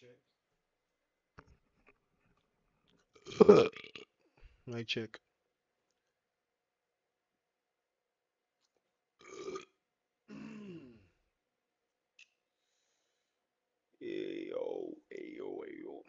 check. Mic check. Ayo, ayo, ayo.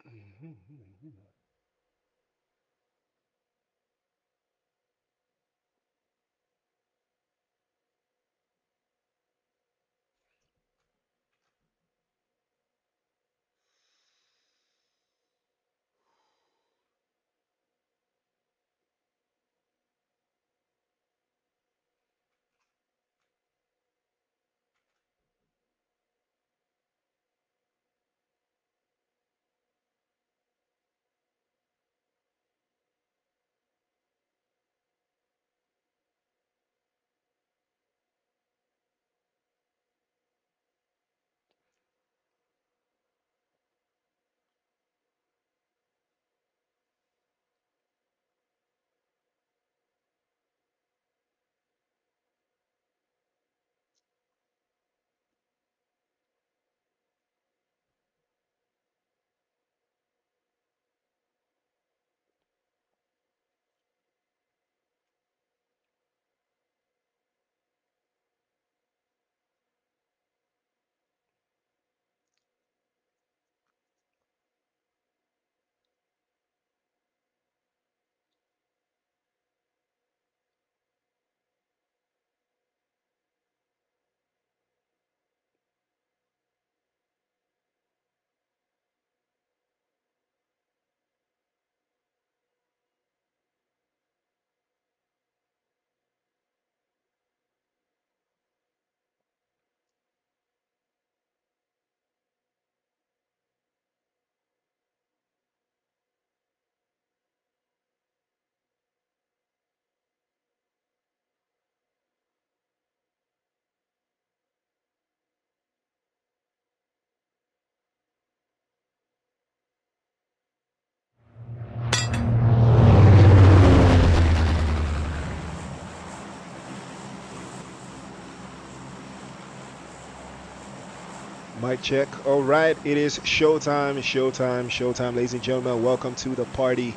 Mic check. All right, it is showtime, showtime, showtime, ladies and gentlemen. Welcome to the party.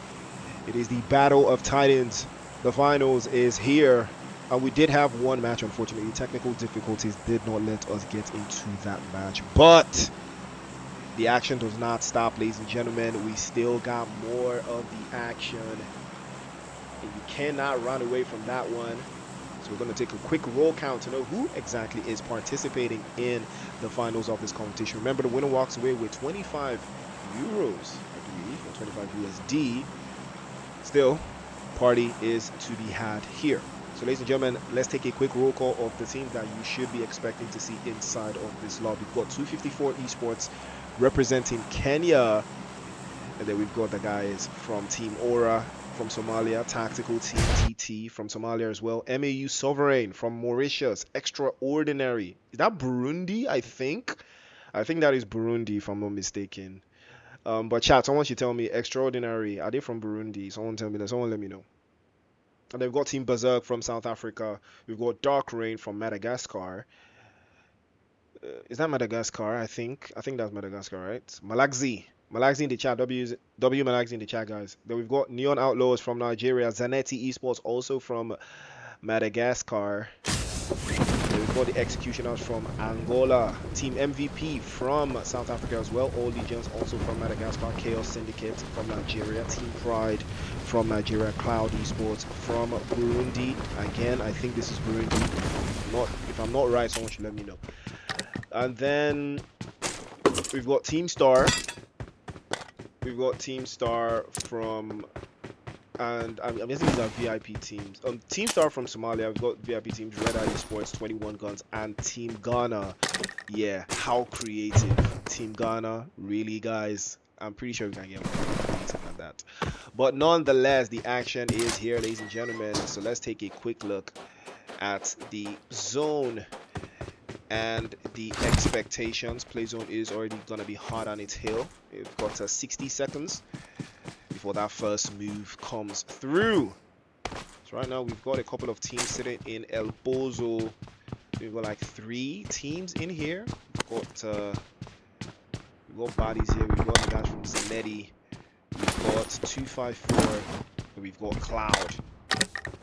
It is the Battle of Titans. The finals is here. We did have one match, unfortunately. Technical difficulties did not let us get into that match. But the action does not stop, ladies and gentlemen. We still got more of the action. And you cannot run away from that one. So we're going to take a quick roll count to know who exactly is participating in the finals of this competition. Remember, the winner walks away with 25 euros, I believe, or 25 USD. Still, party is to be had here. So, ladies and gentlemen, let's take a quick roll call of the teams that you should be expecting to see inside of this lobby. We've got 254 Esports representing Kenya. And then we've got the guys from Team Aura from Somalia, Tactical Team TT from Somalia as well, MAU Sovereign from Mauritius, Extraordinary. Is that Burundi? I think that is Burundi, if I'm not mistaken. But chat, someone should tell me, Extraordinary, are they from Burundi? Someone tell me that. Someone let me know. And then we've got Team BESERK from South Africa. We've got Dark Rain from Madagascar. Is that Madagascar? I think that's Madagascar, right? Malagzi in the chat. W Malagzi in the chat, guys. Then we've got Neon Outlaws from Nigeria. ZANNETI Esports also from Madagascar. Then we've got the Executioners from Angola. Team MVP from South Africa as well. All Legions also from Madagascar. Chaos Syndicate from Nigeria. Team Pride from Nigeria. Cloud Esports from Burundi. Again, I think this is Burundi. If I'm not right, someone should let me know. And then we've got Team Star. We've got Team Star from, and I'm guessing these are VIP teams. Team Star from Somalia. We've got VIP teams: REDEYE Esports, 21 Guns, and Team Ghana. Yeah, how creative! Team Ghana, really, guys. I'm pretty sure we can get more creative than that. But nonetheless, the action is here, ladies and gentlemen. So let's take a quick look at the zone and the expectations. Play zone is already going to be hot on its heel. We've got 60 seconds before that first move comes through. So right now we've got a couple of teams sitting in El Bozo. We've got like 3 teams in here. We've We've got bodies here. We've got the guys from ZANNETI. We've got 254. And we've got Cloud.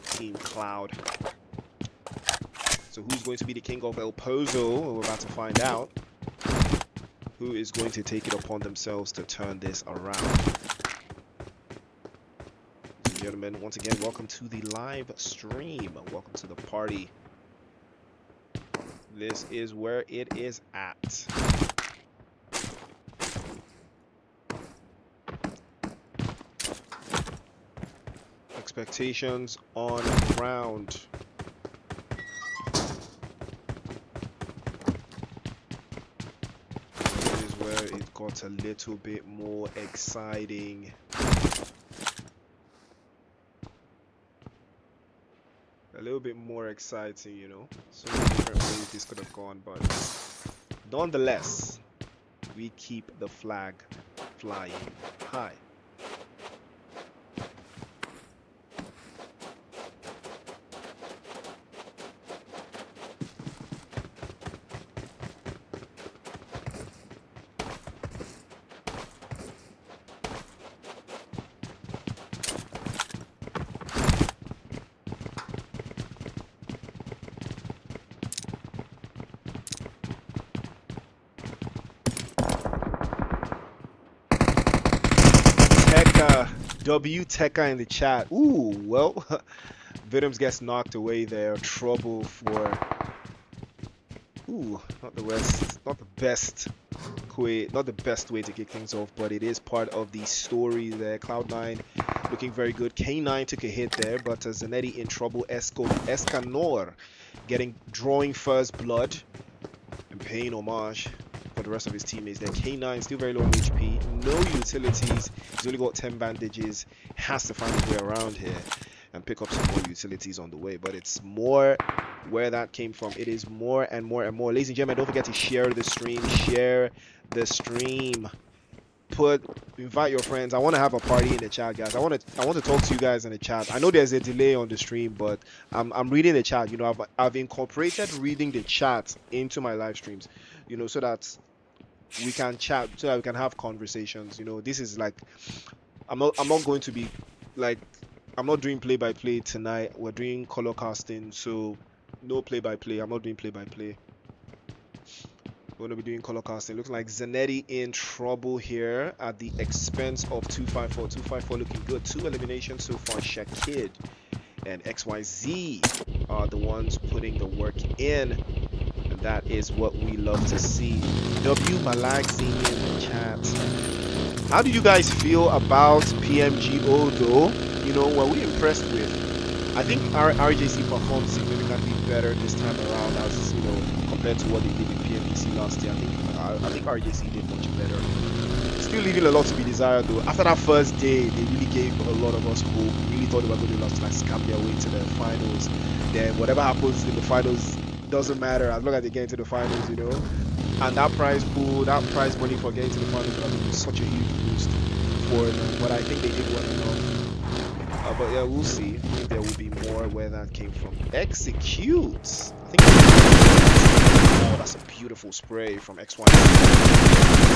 Team Cloud. So who's going to be the king of El Pozo? We're about to find out. Who is going to take it upon themselves to turn this around? Ladies and gentlemen, once again, welcome to the live stream. Welcome to the party. This is where it is at. Expectations on ground. This is where it got a little bit more exciting. A little bit more exciting, you know. So many different ways this could have gone, but nonetheless, we keep the flag flying high. W Tekka in the chat. Ooh, well, Vidums gets knocked away there. Trouble for. Ooh, not the best not the best way to kick things off, but it is part of the story there. Cloud9 looking very good. K9 took a hit there, but ZANNETI in trouble. Escanor drawing first blood and paying homage for the rest of his teammates there. K9 still very low on HP, no utilities. He's only got 10 bandages. Has to find his way around here and pick up some more utilities on the way, but it's more where that came from. It is more and more and more. Ladies and gentlemen, don't forget to share the stream. Share the stream. Invite your friends. I want to have a party in the chat, guys. I want to talk to you guys in the chat. I know there's a delay on the stream, but I'm reading the chat. You know, I've incorporated reading the chat into my live streams, you know, so that we can chat, so that we can have conversations. You know, this is like, I'm not going to be like, I'm not doing play-by-play tonight. We're doing color casting, so no play-by-play. I'm not doing play-by-play. We're going to be doing color casting. Looks like ZANNETI in trouble here at the expense of 254. 254 looking good. 2 eliminations so far. Shakid and XYZ are the ones putting the work in. And that is what we love to see. W Malagzi in the chat. How do you guys feel about PMGO though? You know, were we impressed with? I think our RJC performed significantly better this time around, as you know, compared to what they did in PMGC last year. I think RJC did much better. Still leaving a lot to be desired though. After that first day, they really gave a lot of us hope. We really thought they were going to like scam their way to the finals. Then whatever happens in the finals doesn't matter as long as they get into the finals, you know. And that prize pool, that prize money for getting to the finals would have been such a huge boost for them. But I think they did well enough. But yeah, we'll see. I think there will be more where that came from. Execute. I think. Oh, that's a beautiful spray from XY.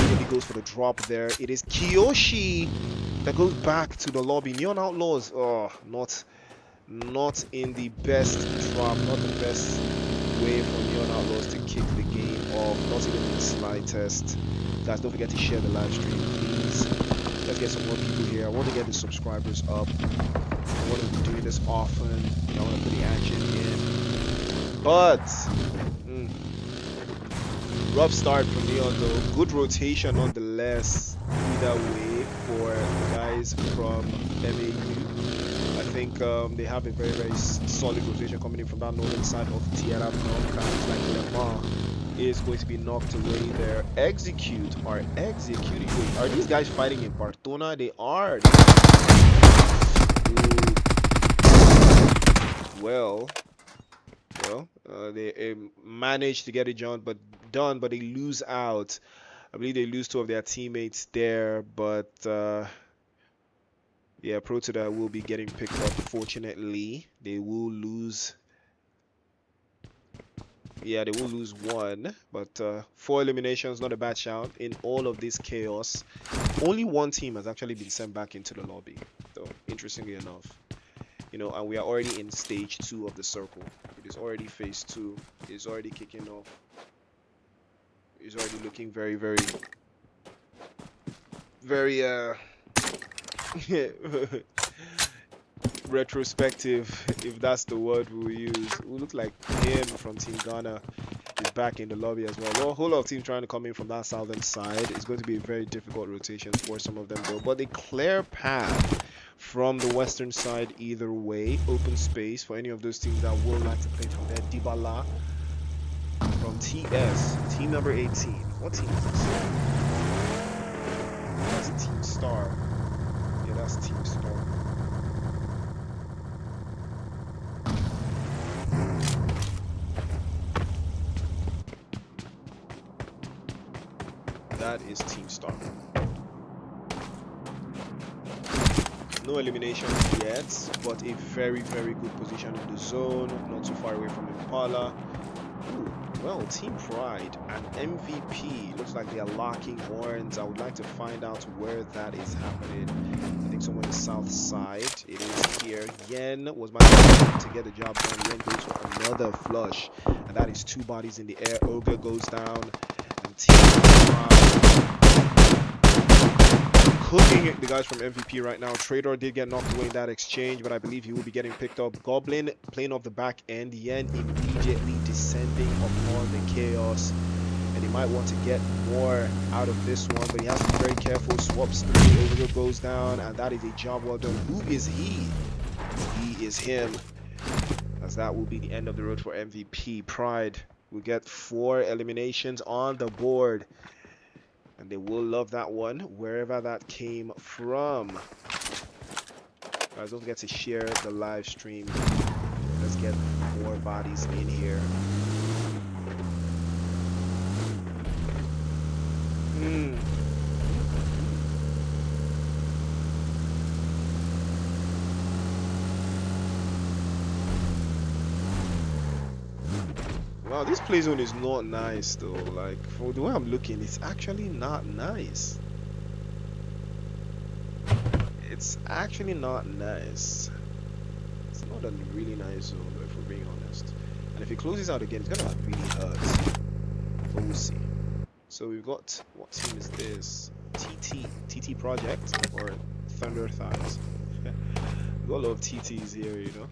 Really goes for the drop there. It is Kiyoshi that goes back to the lobby. Neon Outlaws. Oh, not in the best drop. Not the best way for Neon Outlaws to kick the game off. Not even in the slightest. Guys, don't forget to share the live stream, please. Let's get some more people here. I want to get the subscribers up. I want to be doing this often. I want to put the action in. But rough start from Neon though. Good rotation nonetheless. Either way for the guys from MAU. I think they have a very, very solid rotation coming in from that northern side of Tierra Blanca. It's like Le Mans is going to be knocked away there. Execute are executing. Wait, are these guys fighting in Bartona? They are. Well, they managed to get it done, but they lose out. I believe they lose 2 of their teammates there, but yeah, Protoda will be getting picked up. Fortunately, they will lose Yeah, they will lose one, but 4 eliminations, not a bad shout. In all of this chaos, only one team has actually been sent back into the lobby, though, interestingly enough. And we are already in stage 2 of the circle. It is already phase 2. It is already kicking off. It is already looking very, very, very, retrospective, if that's the word we'll use. We look like him from Team Ghana is back in the lobby as well. Well, a whole lot of teams trying to come in from that southern side. It's going to be a very difficult rotation for some of them though. But a clear path from the western side either way. Open space for any of those teams that would like to play from there. Dybala from TS, team number 18. What team is this? That's Team Star. Yeah, that's Team Star. That is Team Star. No eliminations yet, but a very, very good position in the zone, not too far away from Impala. Ooh, well, Team Pride and MVP. Looks like they are locking horns. I would like to find out where that is happening. I think somewhere on the south side. It is here. Yen was my to get the job done. Yen goes for another flush, and that is 2 bodies in the air. Ogre goes down, and Team Pride cooking the guys from MVP right now. Trader did get knocked away in that exchange, but I believe he will be getting picked up. Goblin playing off the back end. Yen immediately descending upon the chaos, and he might want to get more out of this one, but he has to be very careful. Swaps through, Overgo goes down, and that is a job well done. Who is he? He is him, as that will be the end of the road for MVP. Pride will get 4 eliminations on the board, and they will love that one, wherever that came from. Guys, don't forget to share the live stream. Let's get more bodies in here. Wow, this play zone is not nice though. Like, for the way I'm looking, it's actually not nice. It's actually not nice. It's not a really nice zone though, if we're being honest. And if he closes out again, it's gonna really hurt. But we'll see. So we've got, what team is this? TT Project, or Thunder Thighs. We've got a lot of TTs here, you know.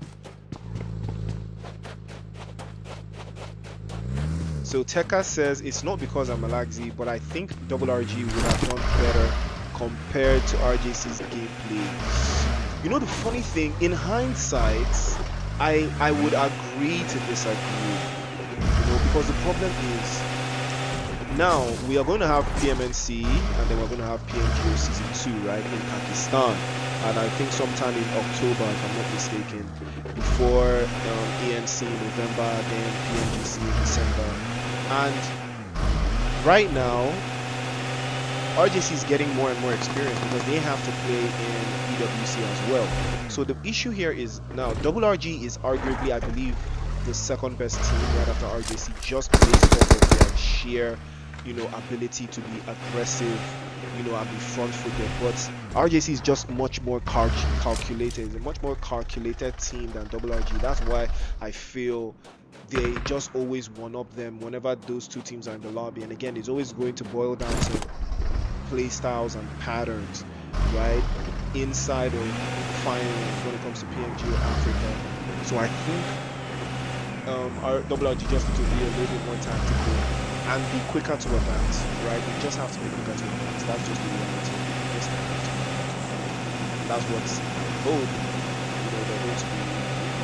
So Tekka says it's not because I'm a Lagzi, but I think RRG would have done better compared to RJC's gameplay. You know, the funny thing, in hindsight, I would agree to disagree. You know, because the problem is, now we are going to have PMNC, and then we're going to have PMGO Season 2, right, in Pakistan. And I think sometime in October, if I'm not mistaken, before ENC in November, then PMGC in December. And right now, RJC is getting more and more experience because they have to play in EWC as well. So the issue here is now RRG is arguably, I believe, the second best team right after RJC, just based off of their sheer, you know, ability to be aggressive, you know, and be front-footed. But RJC is just much more calculated. It's a much more calculated team than RRG. That's why I feel they just always one-up them whenever those two teams are in the lobby. And again, it's always going to boil down to play styles and patterns, right, inside of finals when it comes to PMG or Africa. So I think our RRG just need to be a little bit more tactical and be quicker to advance, right? We just have to be quicker to advance. That's just the reality. We just have to advance. And that's what I hope, you know, they're going to be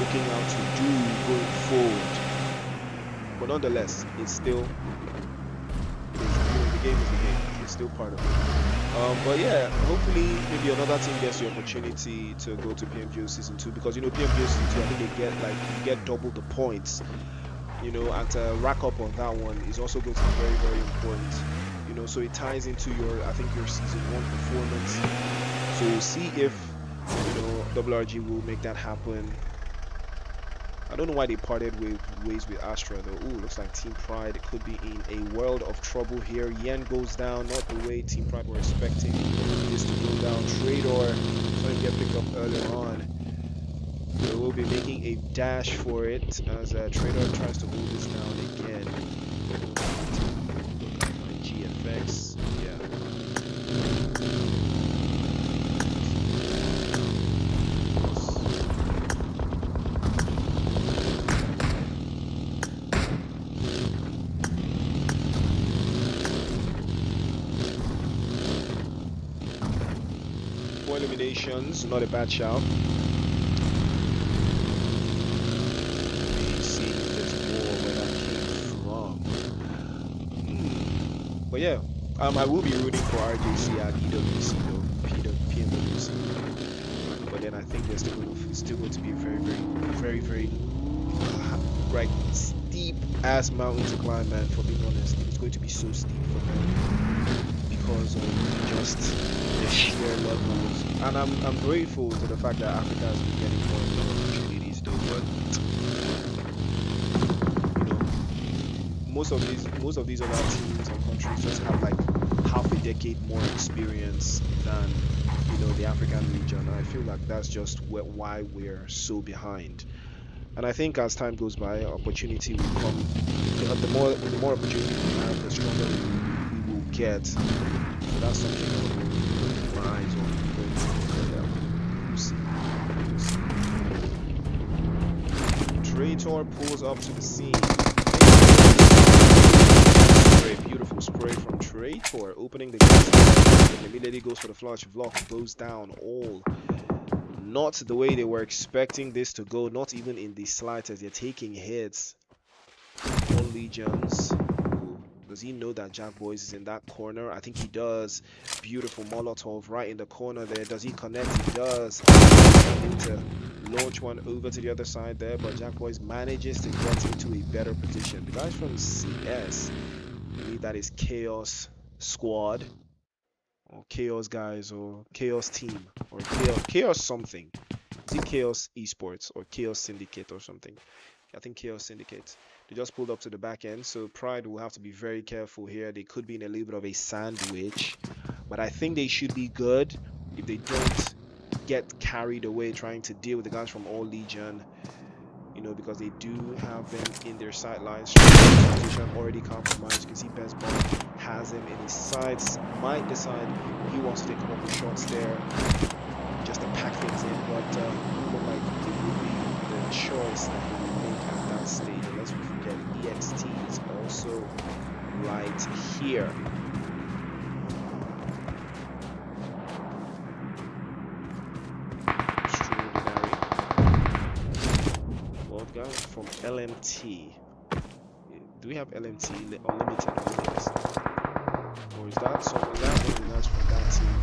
looking out to do going forward. But nonetheless, it's still, the game is the game. It's still part of it. But yeah, hopefully maybe another team gets the opportunity to go to PMGO Season 2, because, you know, PMGO Season 2, I think they get, like, you get double the points, you know, and to rack up on that one is also going to be very, very important, you know. So it ties into your, I think, your Season 1 performance. So we'll see if, you know, RRG will make that happen. I don't know why they parted ways with Astra though. Ooh, looks like Team Pride could be in a world of trouble here. Yen goes down, not the way Team Pride were expecting this to go down. Trader trying to get picked up earlier on. So we'll be making a dash for it as Trader tries to hold this down again. Look at my GFX. Yeah. Four eliminations, not a bad shout. But yeah, I will be rooting for RJC and EWC though, PMWC. But then I think there's still going to be a very like steep ass mountain to climb, man. For being honest, it's going to be so steep for them because of just the sheer levels. And I'm grateful to the fact that Africa has been getting more and more opportunities though. But most of these other teams and countries just have like half a decade more experience than the African region. I feel like that's just why we're so behind. And I think as time goes by, opportunity will come. The more opportunity we have, the stronger we will get. So that's something I will keep my eyes on. We'll see. Traitor pulls up to the scene. Beautiful spray from Traitor, opening the gas and immediately goes for the flush. Vlog goes down. All not the way they were expecting this to go, not even in the slightest. They're taking hits. All Legions. Ooh, does he know that Jack Boys is in that corner? I think he does. Beautiful Molotov right in the corner there. Does he connect? He does. Need to launch one over to the other side there, but Jack Boys manages to get into a better position. The guys from CS, I believe that is Chaos Squad or Chaos Guys or Chaos Team or Chaos something. Is it Chaos Esports or Chaos Syndicate or something? I think Chaos Syndicate. They just pulled up to the back end, so Pride will have to be very careful here. They could be in a little bit of a sandwich, but I think they should be good if they don't get carried away trying to deal with the guys from All Legion. Because they do have them in their sightlines. Position already compromised. You can see Best Ball has him in his sights. Might decide he wants to take a couple shots there just to pack things in, but it looked like it would be the choice that he would make at that stage. And let's not forget, EXT is also right here. Guys from LMT. Do we have LMT Unlimited on the list? Or is that someone that one of the guys from that team?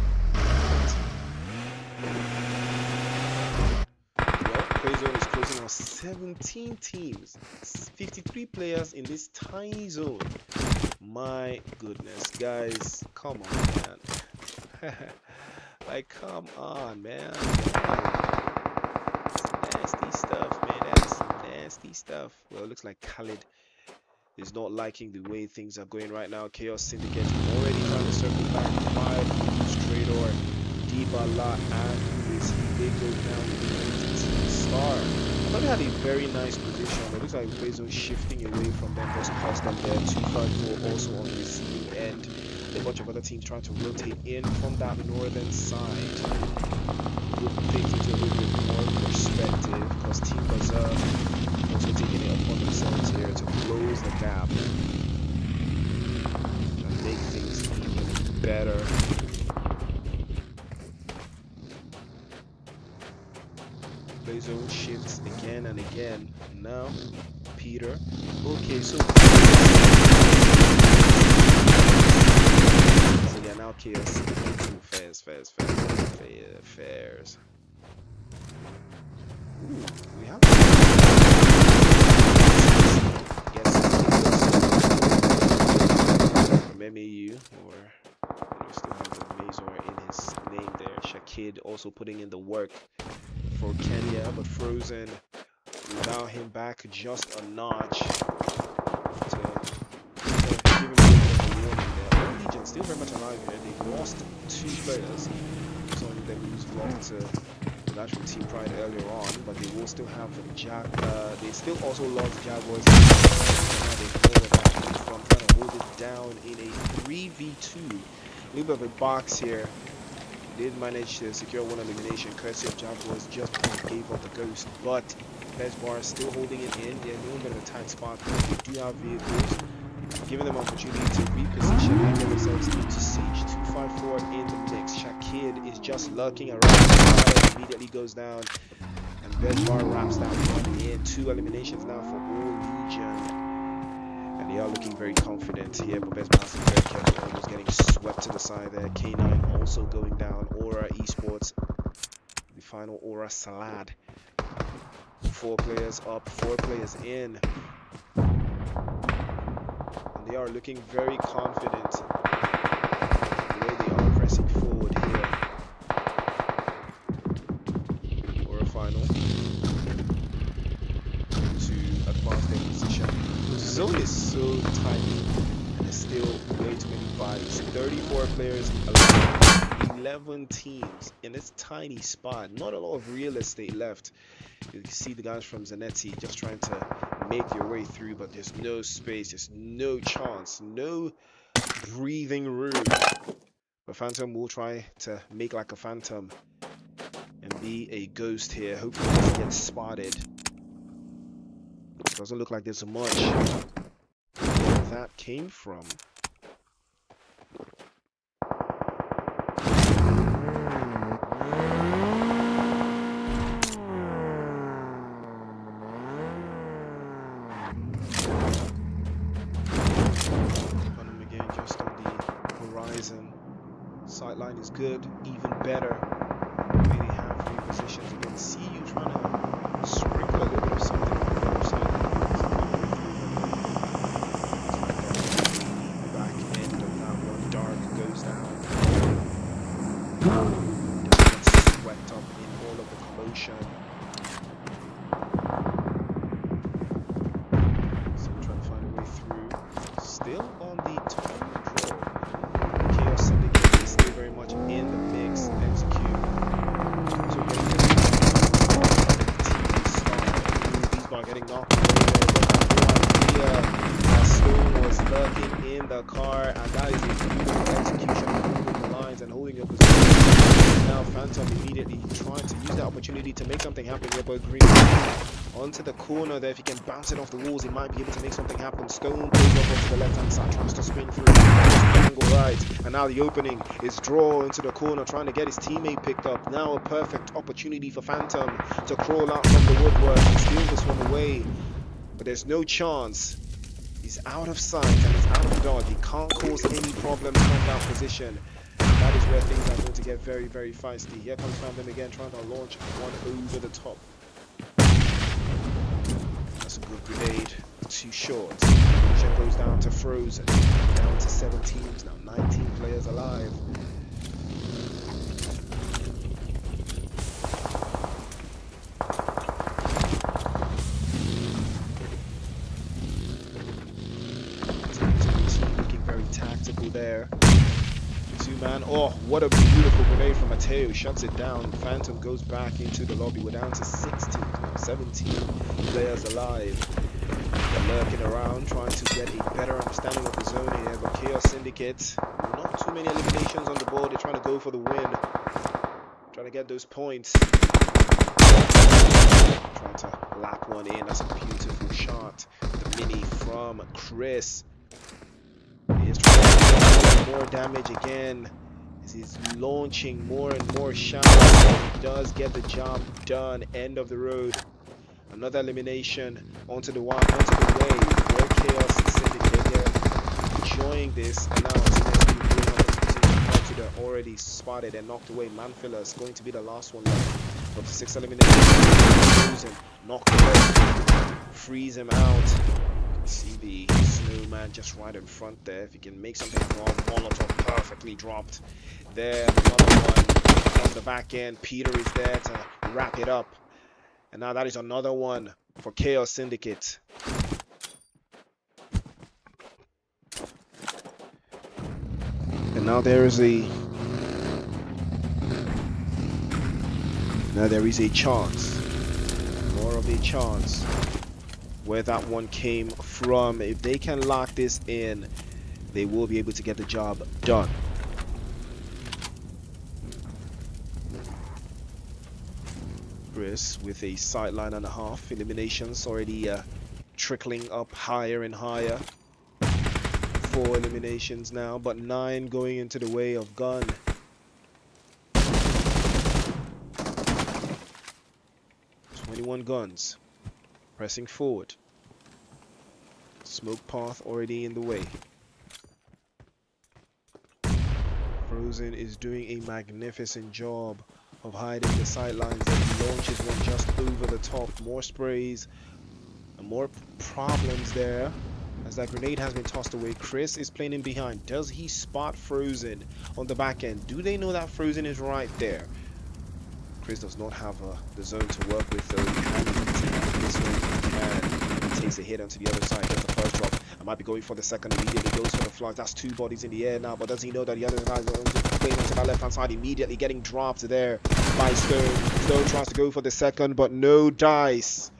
Well, Quasar is closing on 17 teams, 53 players in this tiny zone. My goodness, guys, come on, man. Like, come on, man. Nasty stuff, man. That's nasty stuff. Well, it looks like Khalid is not liking the way things are going right now. Chaos Syndicate already trying to circle back. 5 straight or Dibala, and who is he? They go down with Star. I thought they had a very nice position. It looks like Bezo shifting away from them. Just cost them there. 254 also on the receiving end. A bunch of other teams trying to rotate in from that northern side. Put things into a little bit more perspective, because Team BESERK also taking it upon themselves here to close the gap and make things even better. Bezo shifts again and again. Now, Peter. Okay, so yeah, now Chaos. Fairs. Ooh, we have from MEU, or still have the Mazor in his name there. Shakid also putting in the work for Kenya, but Frozen allow him back just a notch to give him a little bit of a warning there. All Legion still very much alive here. They've lost 2 players. Some of them lose block to the guys from Team Pride earlier on, but they will still have they still also lost Jaguars. Now they know where that comes from, trying to hold it down in a 3v2. A little bit of a box here. Did manage to secure 1 elimination courtesy of Jaguars just before he gave up the ghost, but BESERK still holding it in. They're in a little bit of a tight spot. They do have vehicles, giving them opportunity to reposition and get themselves into Siege 254 in the mix. Shakid is just lurking around the side, immediately goes down, and BESERK wraps that one in. 2 eliminations now for all Legion. And they are looking very confident here, but BESERK is very careful, almost getting swept to the side there. K9 also going down. Aura Esports, the final Aura Salad. 4 players up, 4 players in. And they are looking very confident the way they are pressing forward here. Aura final to advance their position. The zone is so tiny and there's still way too many buys. 34 players alive, 11 teams in this tiny spot. Not a lot of real estate left. You can see the guys from ZANNETI just trying to make their way through, but there's no space, there's no chance, no breathing room. But Phantom will try to make like a phantom and be a ghost here. Hopefully he doesn't get spotted. Doesn't look like there's much where that came from. Phantom again just on the horizon. Sightline is good, even better. Maybe have repositions again. See you trying to sprinkle a little bit of something on the other side. The back end of that one. Dark goes down. Gets swept up in all of the commotion. So we're trying to find a way through. Still on the time draw. Chaos Syndicate is still very much in the mix. Execute. So getting knocked away there, but Stone was lurking in the car, and that is a beautiful execution of holding the lines and holding your position. Now Phantom immediately trying to use that opportunity to make something happen here, but Green onto the corner there. If he can bounce it off the walls, he might be able to make something happen. Stone pulls up onto the left hand side, tries to spin through, angle right, and now the opening is draw into the corner, trying to get his teammate picked up. Now a perfect opportunity for Phantom to crawl out from the woodwork and steal this one away, but there's no chance. He's out of sight and he's out of dodge. He can't cause any problems from that position. That is where things are going to get very, very feisty. Here comes Phantom again, trying to launch one over the top. That's a good grenade. Too short. Check goes down to Frozen. Down to 7 teams now. 19 players alive. Looking very tactical there. 2-man. Oh, what a beautiful grenade from Mateo. Shuts it down. Phantom goes back into the lobby. We're down to 16, 17 players alive. They're lurking around, trying to get a better understanding of the zone here. But Chaos Syndicate, not too many eliminations on the board. They're trying to go for the win. Trying to get those points. Trying to lap one in. That's a beautiful shot. The mini from Chris. He is trying to do more damage again. As he's launching more and more shots. He does get the job done. End of the road. Another elimination onto the wave for Chaos Syndicate. They're enjoying this, and now it's they're already spotted and knocked away. Manfilas going to be the last one left. But 6 eliminations. Knocked away. Freeze him out. See the snowman just right in front there. If he can make something wrong, Molotov perfectly dropped there. Another one on the back end. Peter is there to wrap it up. And now that is another one for Chaos Syndicate. And now there is a chance, more of a chance where that one came from. If they can lock this in, they will be able to get the job done. Chris with a sideline and a half. Eliminations already trickling up higher and higher. 4 eliminations now, but 9 going into the way of Gun. 21 guns pressing forward. Smoke path already in the way. Frozen is doing a magnificent job of hiding the sidelines as he launches one just over the top. More sprays and more problems there as that grenade has been tossed away. Chris is playing in behind. Does he spot Frozen on the back end? Do they know that Frozen is right there? Chris does not have the zone to work with, though. He can eat this one. He can. He takes a hit onto the other side. Gets the first drop. I might be going for the second. Immediately goes for the flag. That's 2 bodies in the air now. But does he know that the other guy is playing onto that left-hand side? Immediately getting dropped there by Stone. Stone tries to go for the second, but no dice.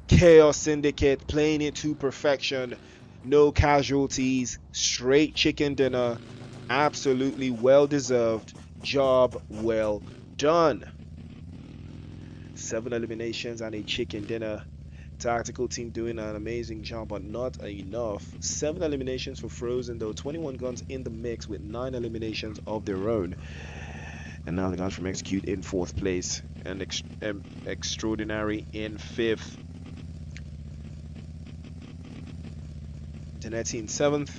Chaos Syndicate playing it to perfection. No casualties. Straight chicken dinner. Absolutely well-deserved. Job well done. 7 eliminations and a chicken dinner. Tactical team doing an amazing job, but not enough. 7 eliminations for Frozen, though. 21 guns in the mix with 9 eliminations of their own. And now the guys from Execute in 4th place and Extraordinary in 5th. ZANNETI in 7th,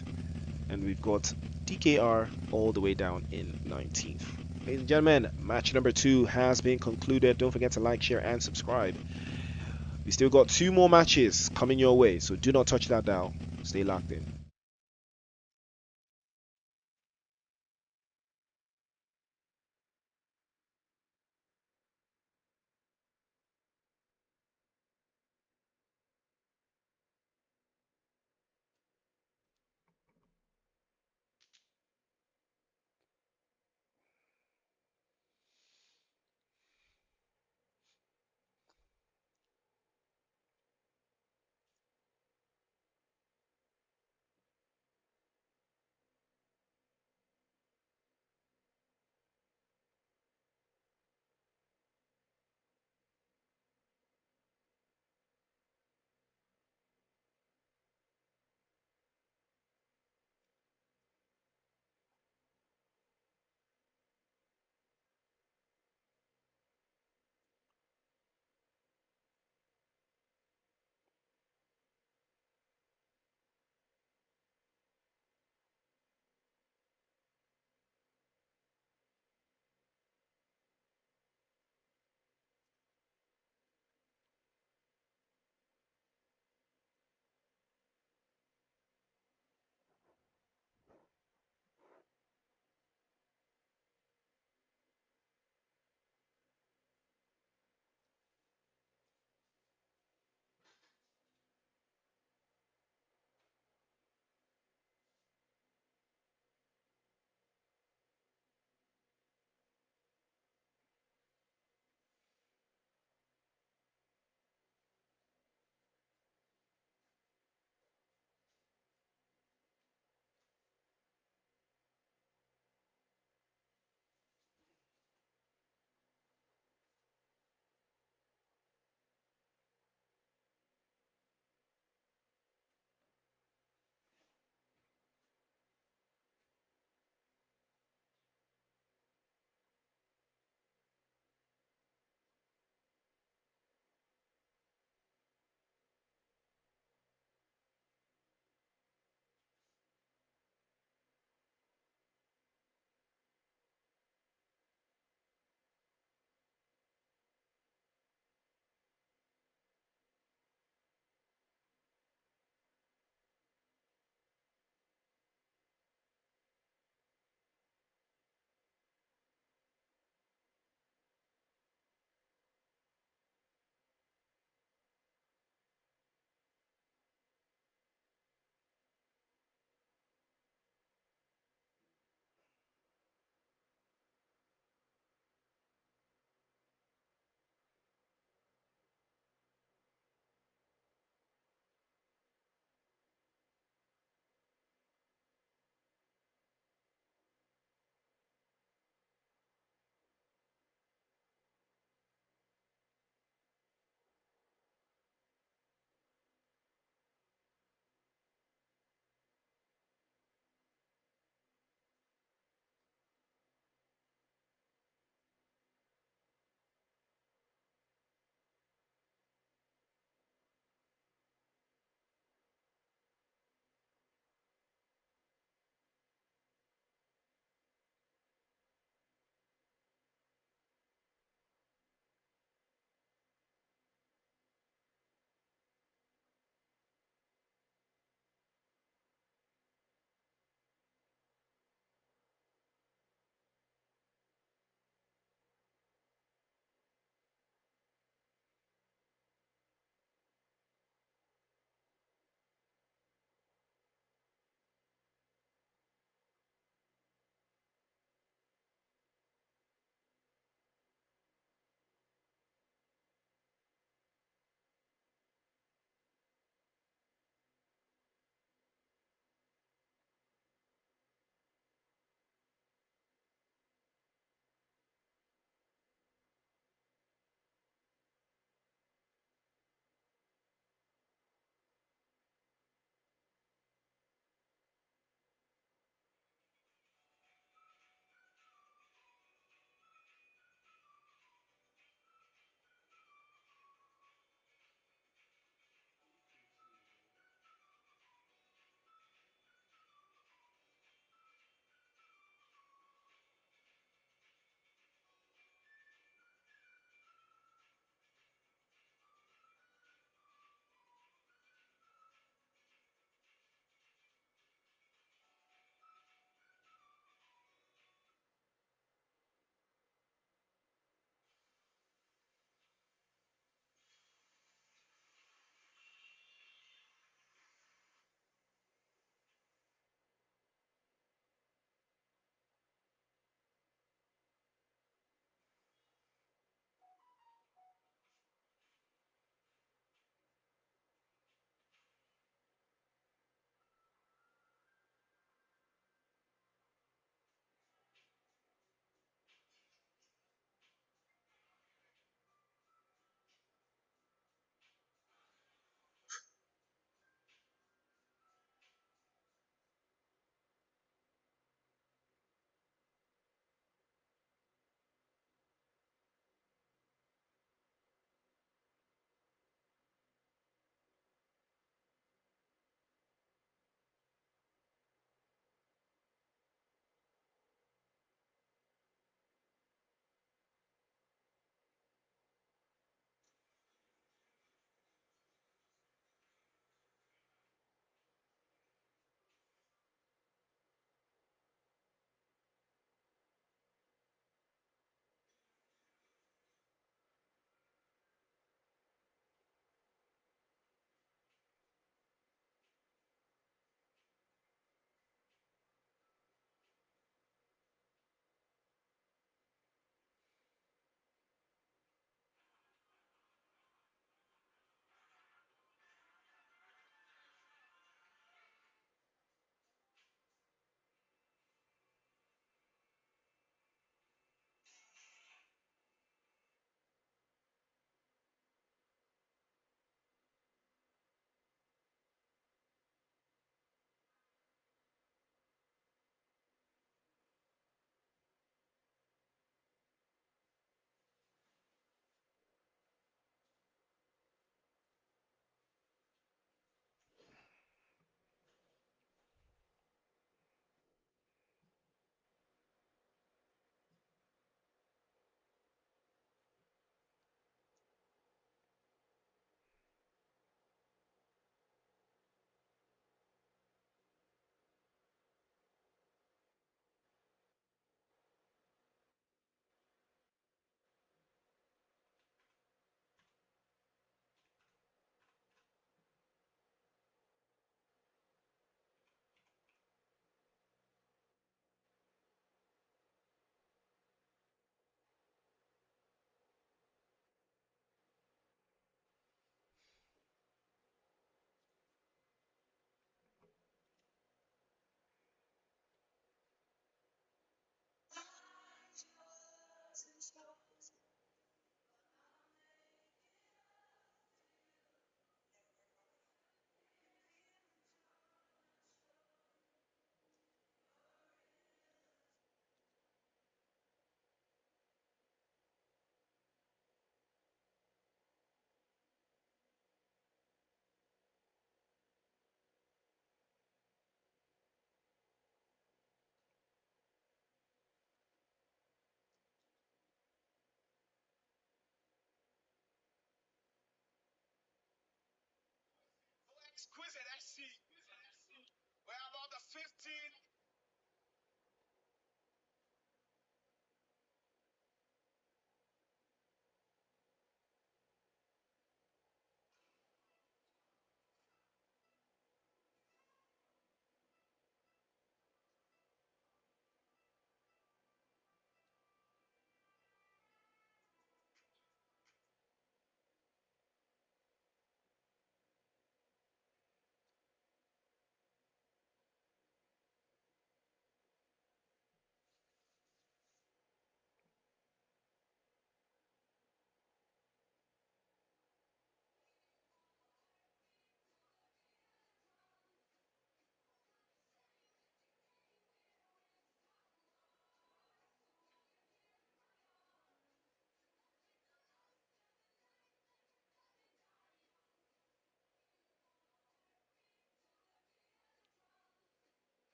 and we've got DKR all the way down in 19th. Ladies and gentlemen, match number 2 has been concluded. Don't forget to like, share, and subscribe. We still got 2 more matches coming your way, so do not touch that dial. Stay locked in.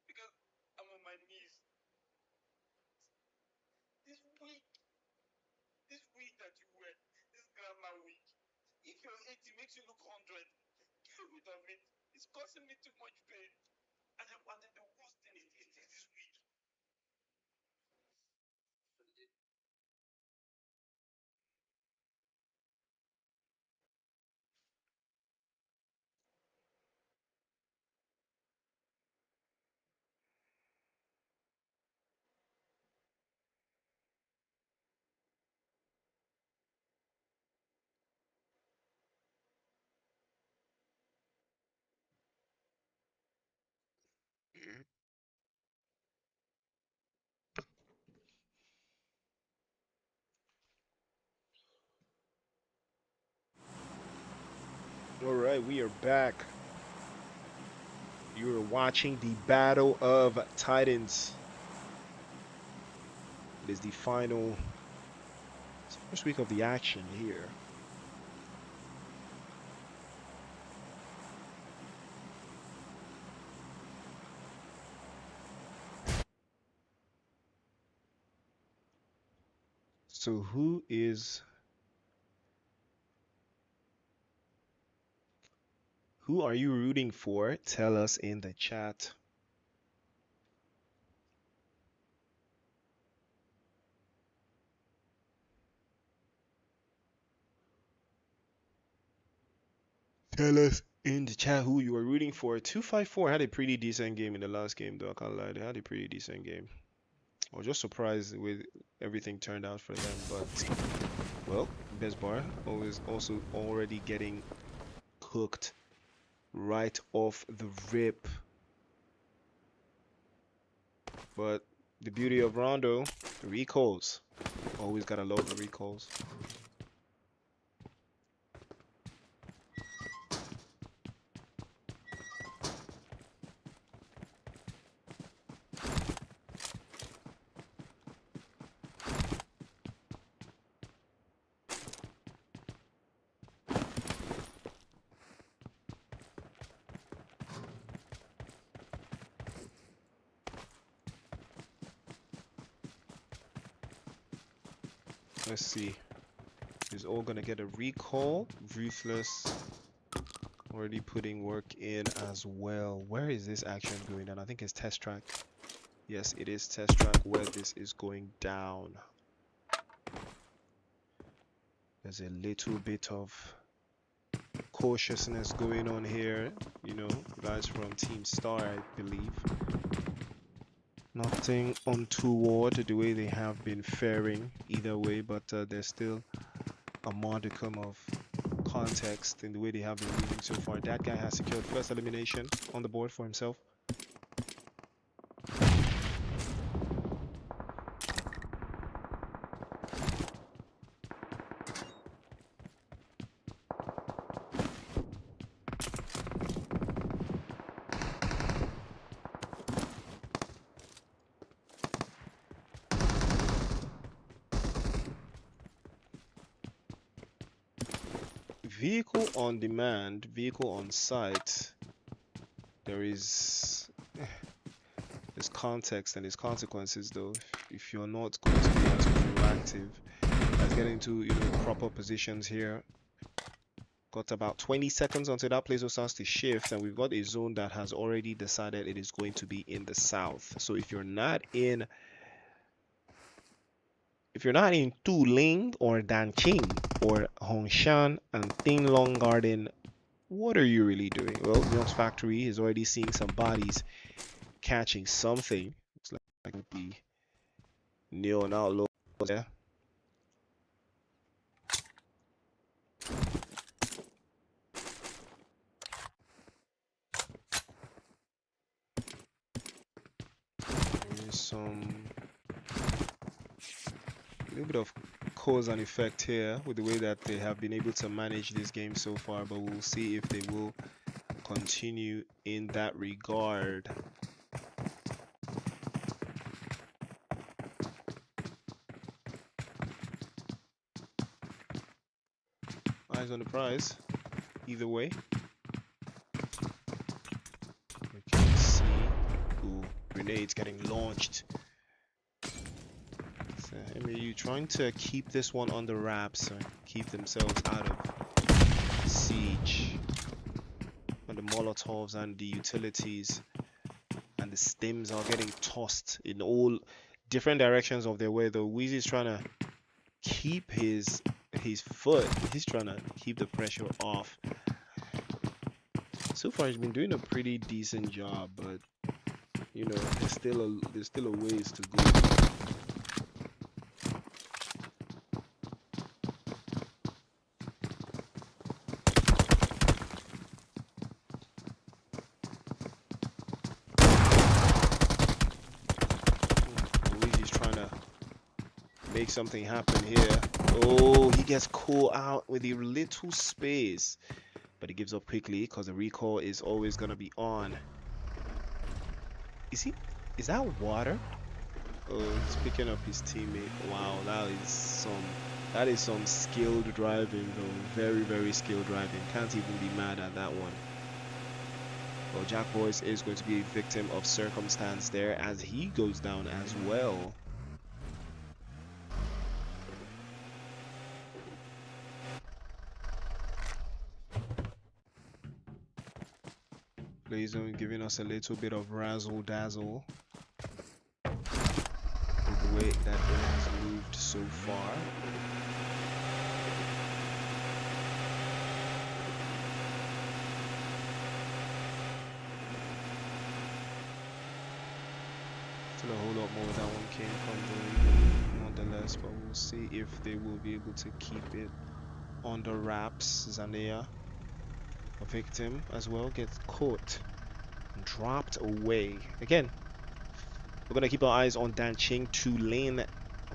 Because I'm on my knees. This wig that you wear, this grandma wig, if your 80 makes you look 100, get rid of it. It's causing me too much pain. And then the worst thing is this wig. All right, we are back. You're watching the Battle of Titans. It is the final, it's the first week of the action here. So who are you rooting for? Tell us in the chat. Tell us in the chat who you are rooting for. 254 had a pretty decent game in the last game, though. I can't lie. They had a pretty decent game. I was just surprised with everything turned out for them, but well, Best Bar always also already getting cooked right off the rip. But the beauty of Rondo, recalls. Always gotta love the recalls. Let's see. He's all gonna get a recall. Ruthless already putting work in as well. Where is this action going on? I think it's test track. Yes, it is test track where this is going down. There's a little bit of cautiousness going on here. You know, guys from Team Star, I believe. Nothing untoward the way they have been faring either way, but there's still a modicum of context in the way they have been moving so far. That guy has secured first elimination on the board for himself. Vehicle on demand, vehicle on site. There's context and there's consequences though. If you're not going to be as proactive as getting into proper positions here. Got about 20 seconds until that place starts to shift, and we've got a zone that has already decided it is going to be in the south. So if you're not in Tuling or Danqing or Hongshan and Tinglong Garden, what are you really doing? Well, Milk's Factory is already seeing some bodies catching something. Looks like it would be Neo and Outlaw there. There is a little bit of cause and effect here with the way that they have been able to manage this game so far, but we'll see if they will continue in that regard. Eyes on the prize either way. grenades getting launched. So, MAU trying to keep this one under wraps and keep themselves out of siege. And the Molotovs and the utilities and the stims are getting tossed in all different directions of their way, though. Wheezy's trying to keep his foot. He's trying to keep the pressure off. So far, he's been doing a pretty decent job, but you know, there's still a ways to go. Luigi's trying to make something happen here. Oh, he gets caught out with a little space, but he gives up quickly because the recall is always gonna be on. Is that water? Oh, he's picking up his teammate. Wow, that is some skilled driving, though. Very, very skilled driving. Can't even be mad at that one. Well, Jack Boyce is going to be a victim of circumstance there as he goes down as well. Playzone giving us a little bit of razzle dazzle with the way that it has moved so far. Still a whole lot more that one came from nonetheless, but we'll see if they will be able to keep it under wraps. ZANNETI, a victim as well, gets caught and dropped away. Again, we're going to keep our eyes on Dan Ching, Tulane,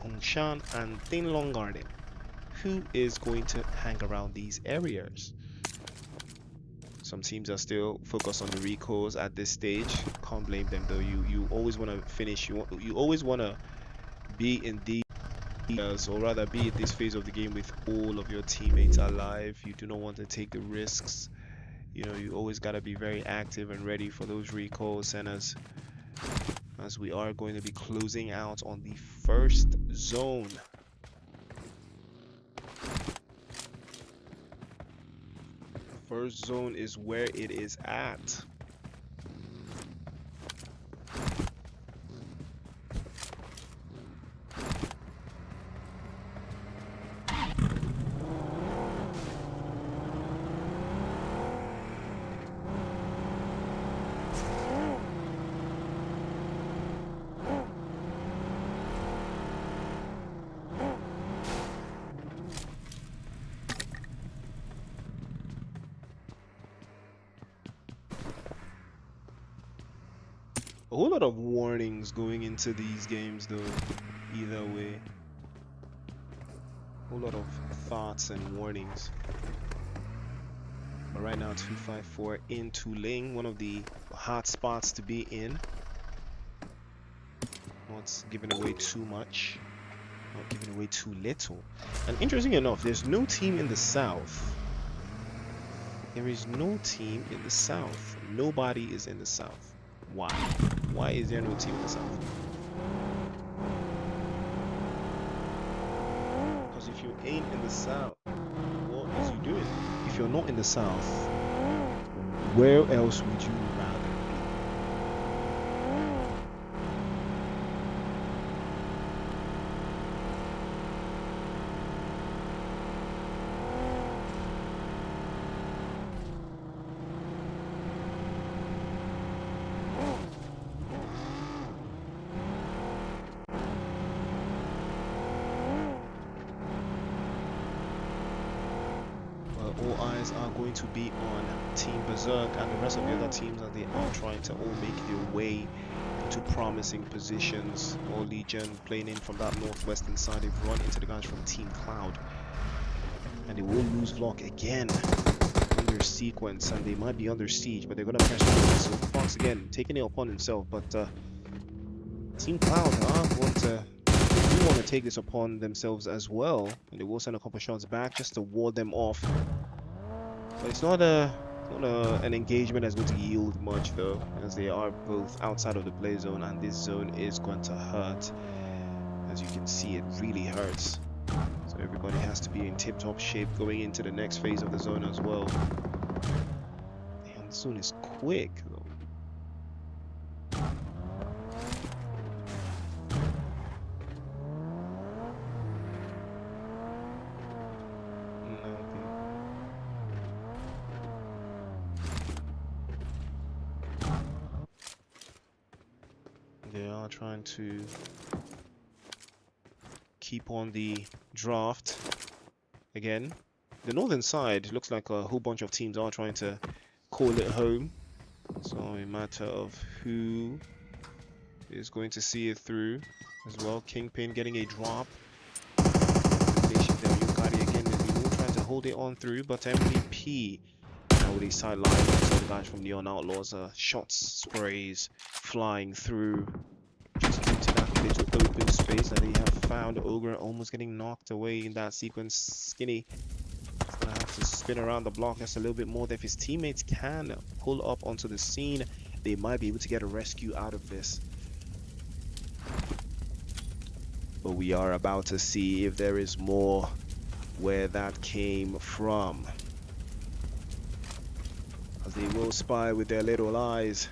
Hongshan, and Thin Long Garden. Who is going to hang around these areas? Some teams are still focused on the recalls at this stage. Can't blame them though. You always want to finish. You always want to be in these, or rather be at this phase of the game with all of your teammates alive. You do not want to take the risks. You know, you always gotta be very active and ready for those recalls. And as we are going to be closing out on the first zone. First zone is where it is at. A whole lot of warnings going into these games though, either way. A whole lot of thoughts and warnings. But right now 254 in Tulane, one of the hot spots to be in. Not giving away too much, not giving away too little. And interesting enough, there's no team in the South. There is no team in the South. Nobody is in the South. Why? Why is there no team in the South? Because if you ain't in the South, what is you doing? If you're not in the South, where else would you rather be? All eyes are going to be on Team BESERK and the rest of the other teams as they are trying to all make their way into promising positions. All Legion playing in from that northwestern side. They've run into the guys from Team Cloud, and they will lose Vlog again under sequence, and they might be under siege, but they're gonna press through. So Fox again taking it upon himself, but Team Cloud do want to take this upon themselves as well, and they will send a couple shots back just to ward them off. But it's not Not an engagement that's going to yield much though, as they are both outside of the play zone, and this zone is going to hurt. As you can see, it really hurts. So everybody has to be in tip-top shape going into the next phase of the zone as well. Damn, this zone is quick though. They are trying to keep on the draft again. The northern side looks like a whole bunch of teams are trying to call it home. So a matter of who is going to see it through as well. Kingpin getting a drop. Again, will trying to hold it on through, but MVP now with a sideline. So the guys from Neon Outlaws, shots, sprays flying through just into that little open space that they have found. Ogre almost getting knocked away in that sequence. Skinny is gonna have to spin around the block just a little bit more. If his teammates can pull up onto the scene, they might be able to get a rescue out of this. But we are about to see if there is more where that came from, as they will spy with their little eyes.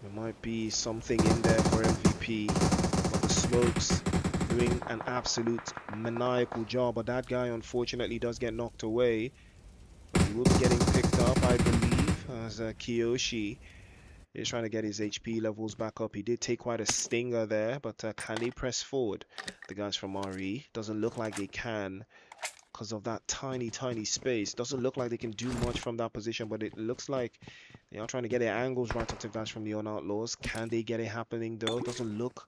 There might be something in there for MVP, but the smokes doing an absolute maniacal job. But that guy unfortunately does get knocked away. But he will be getting picked up, I believe, as Kiyoshi is trying to get his HP levels back up. He did take quite a stinger there, but can they press forward? The guys from RE, doesn't look like they can because of that tiny space. Doesn't look like they can do much from that position, but it looks like they are trying to get their angles right up to guys from Neon Outlaws. Can they get it happening though? Doesn't look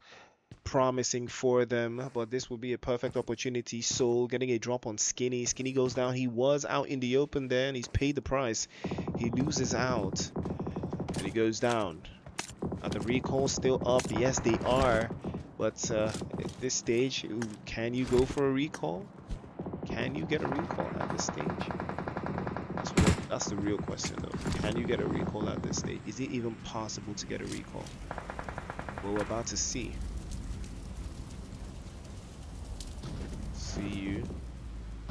promising for them, but this will be a perfect opportunity. Soul getting a drop on Skinny. Skinny goes down. He was out in the open there and he's paid the price. He loses out and he goes down. Are the recalls still up? Yes, they are. But at this stage, can you go for a recall? Can you get a recall at this stage? That's the real question though. Can you get a recall at this stage? Is it even possible to get a recall? Well, we're about to see. See you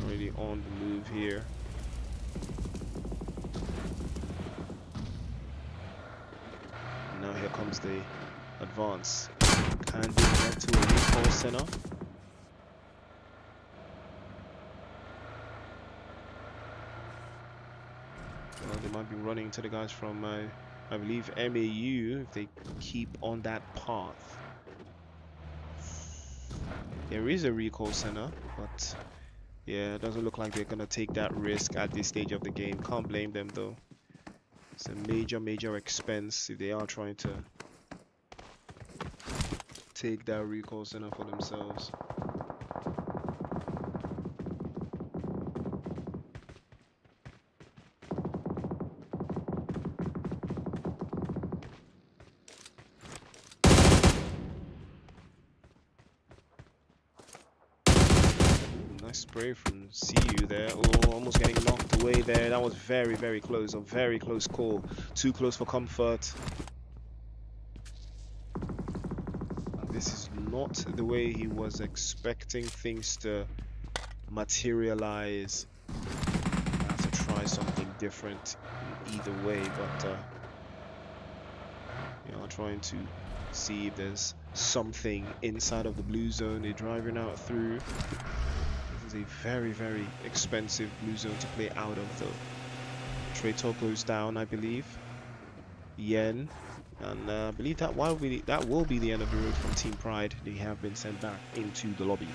already on the move here. Now here comes the advance. Can they get to a recall center? Well, they might be running to the guys from, I believe, MAU if they keep on that path. There is a recall center, but yeah, it doesn't look like they're going to take that risk at this stage of the game. Can't blame them though. It's a major expense if they are trying to take that recall center for themselves. Nice spray from CU there. Oh, almost getting knocked away there. That was very close. A very close call. Too close for comfort. And this is not the way he was expecting things to materialize. I have to try something different either way, but you know, trying to see if there's something inside of the blue zone. They're driving out through. This is a very expensive blue zone to play out of though. Traitor goes down, I believe. Yen, and I believe that will be the end of the road from Team Pride. They have been sent back into the lobby.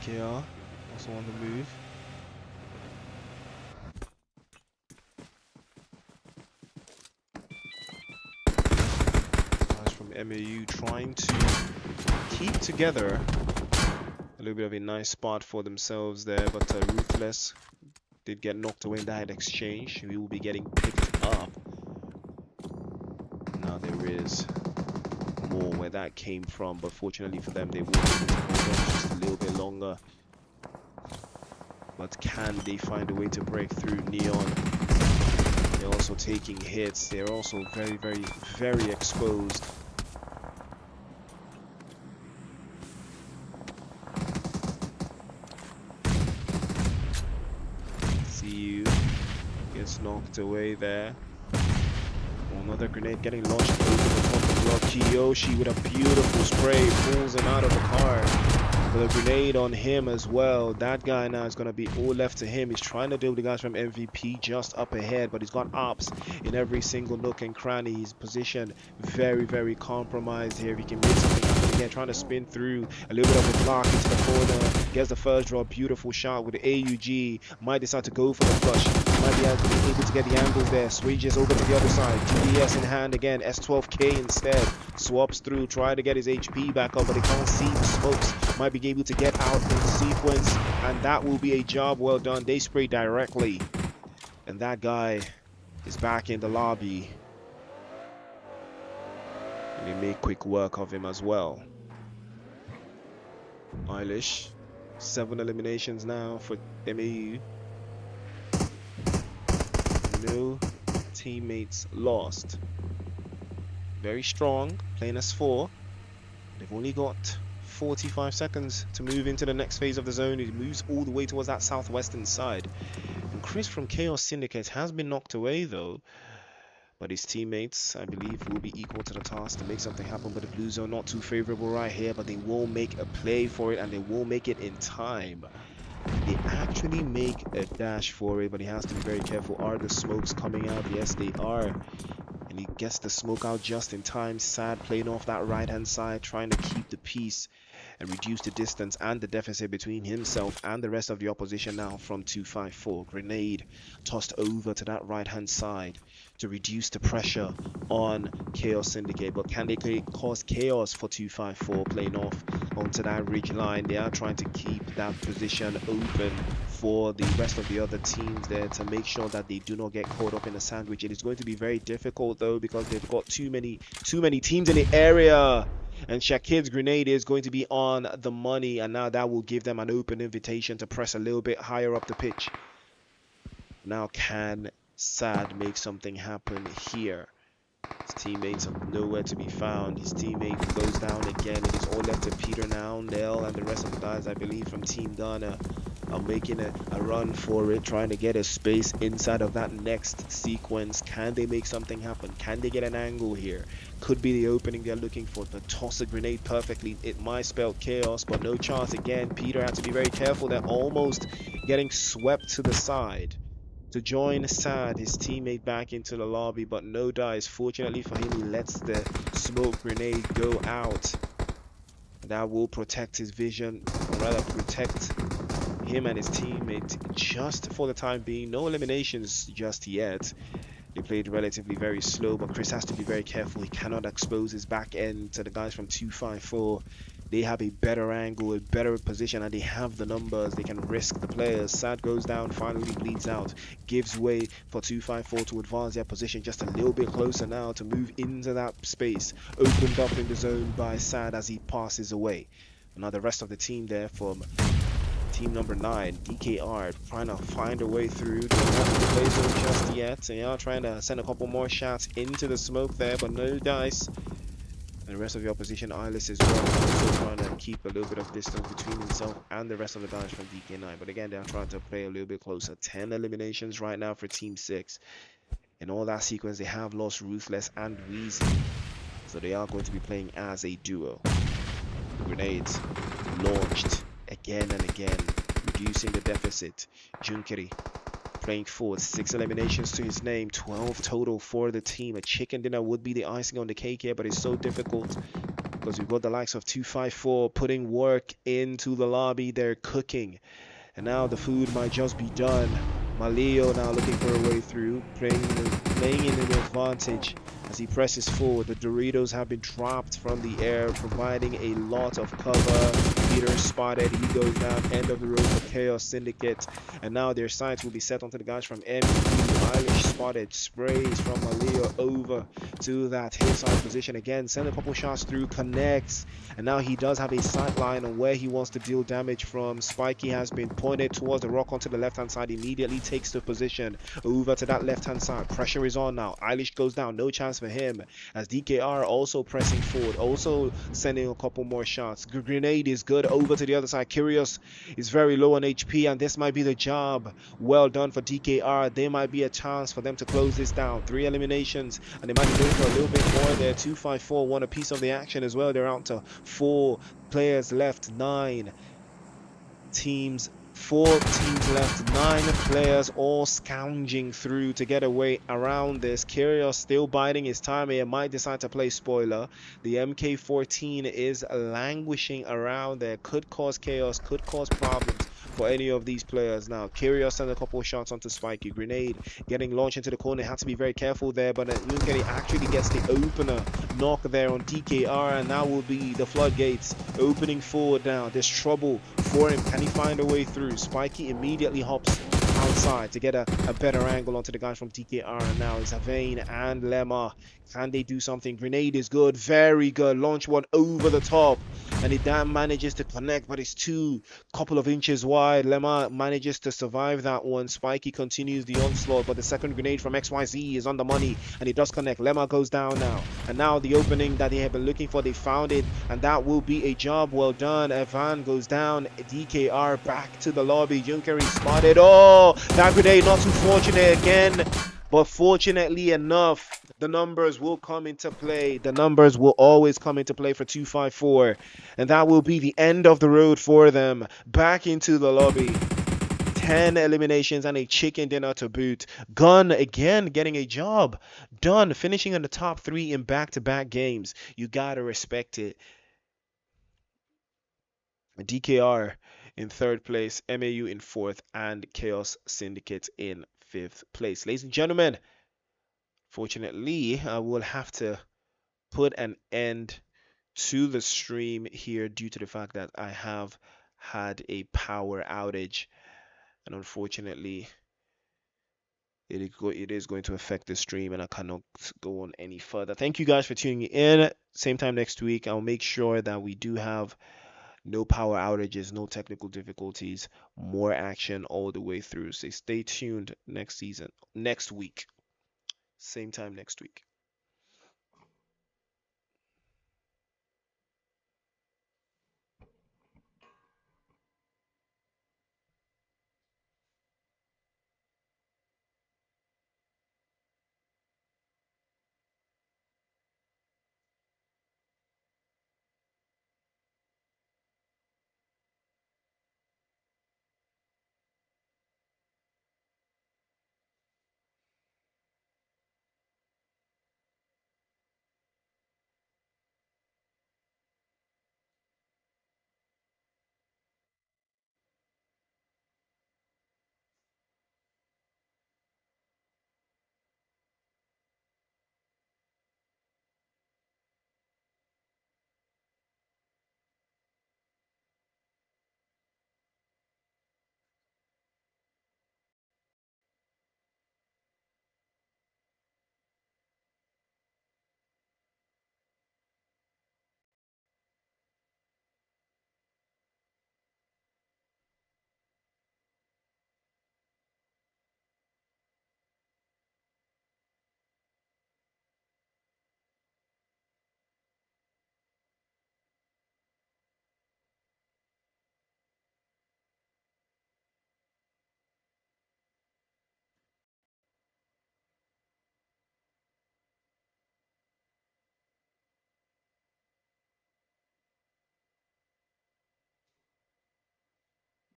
PKR also on the move. Guys from MAU trying to keep together. A little bit of a nice spot for themselves there, but Ruthless did get knocked away in that exchange. We will be getting picked up. now there is more where that came from, but fortunately for them, they will be able to hold on just a little bit longer. But can they find a way to break through? Neon, they're also taking hits. They're also very, very, very exposed. See you. Gets knocked away there. Another grenade getting launched over the top of block. Kiyoshi with a beautiful spray pulls him out of the car. With a grenade on him as well. That guy now is going to be all left to him. He's trying to deal with the guys from MVP just up ahead, but he's got ops in every single nook and cranny. His position very, very compromised here. If he can make something happen again, trying to spin through a little bit of a block into the corner. Gets the first draw. Beautiful shot with the AUG. Might decide to go for the flush. Might be able to get the angles there. Switches over to the other side. GDS in hand again. S12K instead. Swaps through. Try to get his HP back up, but they can't see the smokes. Might be able to get out in sequence, and that will be a job well done. They spray directly, and that guy is back in the lobby, and they make quick work of him as well. Eilish, 7 eliminations now for MAU. No teammates lost. Very strong, playing as 4. They've only got 45 seconds to move into the next phase of the zone. It moves all the way towards that southwestern side. And Chris from Chaos Syndicate has been knocked away though. But his teammates, I believe, will be equal to the task to make something happen. But the blue zone not too favorable right here. But they will make a play for it, and they will make it in time. They actually make a dash for it, but he has to be very careful. Are the smokes coming out? Yes, they are. And he gets the smoke out just in time. Sad playing off that right hand side, trying to keep the peace and reduce the distance and the deficit between himself and the rest of the opposition now from 254. Grenade tossed over to that right hand side to reduce the pressure on Chaos Syndicate. But can they cause chaos for 254 playing off onto that ridge line? They are trying to keep that position open for the rest of the other teams there to make sure that they do not get caught up in a sandwich. It is going to be very difficult though, because they've got too many teams in the area. And Shakid's grenade is going to be on the money, and now that will give them an open invitation to press a little bit higher up the pitch. Now can Sad make something happen here? His teammates are nowhere to be found. His teammate goes down again. It is all left to Peter now. Nell and the rest of the guys, I believe, from Team Ghana are making a run for it, trying to get a space inside of that next sequence. Can they make something happen? Can they get an angle here? Could be the opening they're looking for. To toss a grenade perfectly, it might spell chaos, but no chance. Again, Peter had to be very careful. They're almost getting swept to the side to join Sad, his teammate, back into the lobby, but no dice. Fortunately for him, he lets the smoke grenade go out. That will protect his vision, or rather protect him and his teammate just for the time being. No eliminations just yet. They played relatively very slow, but Chris has to be very careful. He cannot expose his back end to the guys from 254. They have a better angle, a better position, and they have the numbers. They can risk the players. Sad goes down, finally bleeds out, gives way for 254 to advance their position just a little bit closer now to move into that space opened up in the zone by Sad as he passes away. Now the rest of the team there from team number 9, DKR, trying to find a way through. They don't have the play zone just yet. They are trying to send a couple more shots into the smoke there, but no dice. And the rest of the opposition, Eyeless as well, also trying to keep a little bit of distance between himself and the rest of the guys from DK9. But again, they are trying to play a little bit closer. 10 eliminations right now for Team 6. In all that sequence, they have lost Ruthless and Wheezy. So they are going to be playing as a duo. Grenades launched again and again, reducing the deficit. Junkeri playing forward, 6 eliminations to his name, 12 total for the team. A chicken dinner would be the icing on the cake here, but it's so difficult because we've got the likes of 254 putting work into the lobby. They're cooking, and now the food might just be done. Maleo now looking for a way through, playing in an advantage as he presses forward. The Doritos have been dropped from the air, providing a lot of cover. Peter spotted, he goes down, end of the road for Chaos Syndicate, and now their sights will be set onto the guys from MVP. Eilish spotted, sprays from Maleo over to that hillside position again. Send a couple shots through, connects, and now he does have a sight line on where he wants to deal damage from. Spiky has been pointed towards the rock onto the left-hand side, immediately takes the position over to that left-hand side. Pressure is on now. Eilish goes down, no chance for him, as DKR also pressing forward, also sending a couple more shots. Grenade is good over to the other side. Curious is very low on HP, and this might be the job. Well done for DKR. There might be a chance for them to close this down. 3 eliminations, and they might be going for a little bit more there. 254 want a piece of the action as well. They're out to 4 players left, 9 teams, 4 teams left, 9 players all scounging through to get away around this. Kyrgios still biding his time here, might decide to play spoiler. The MK14 is languishing around there, could cause chaos, could cause problems for any of these players. Now Kyrgios sent a couple of shots onto Spiky. Grenade getting launched into the corner, had to be very careful there, but Lunkeri actually gets the opener knock there on DKR, and that will be the floodgates opening forward now. There's trouble for him. Can he find a way through? Spiky immediately hops outside to get a better angle onto the guys from DKR. And now Zavane and Lemma. Can they do something? Grenade is good, very good. Launch one over the top, and it then manages to connect, but it's too couple of inches wide. Lemma manages to survive that one. Spiky continues the onslaught, but the second grenade from XYZ is on the money, and it does connect. Lemma goes down now, and now the opening that they have been looking for, they found it, and that will be a job well done. Evan goes down. DKR back to the lobby. Junkeri spotted. Oh, that grenade not too fortunate again. But fortunately enough, the numbers will come into play. The numbers will always come into play for 254. And that will be the end of the road for them. Back into the lobby. 10 eliminations and a chicken dinner to boot. Gun again getting a job done, finishing in the top 3 in back-to-back games. You gotta respect it. DKR in 3rd place, MAU in 4th, and Chaos Syndicate in 5th place. Ladies and gentlemen, fortunately, I will have to put an end to the stream here due to the fact that I have had a power outage, and unfortunately it is going to affect the stream, and I cannot go on any further. Thank you guys for tuning in. Same time next week, I'll make sure that we do have no power outages, no technical difficulties, more action all the way through. So stay tuned next week. Same time next week.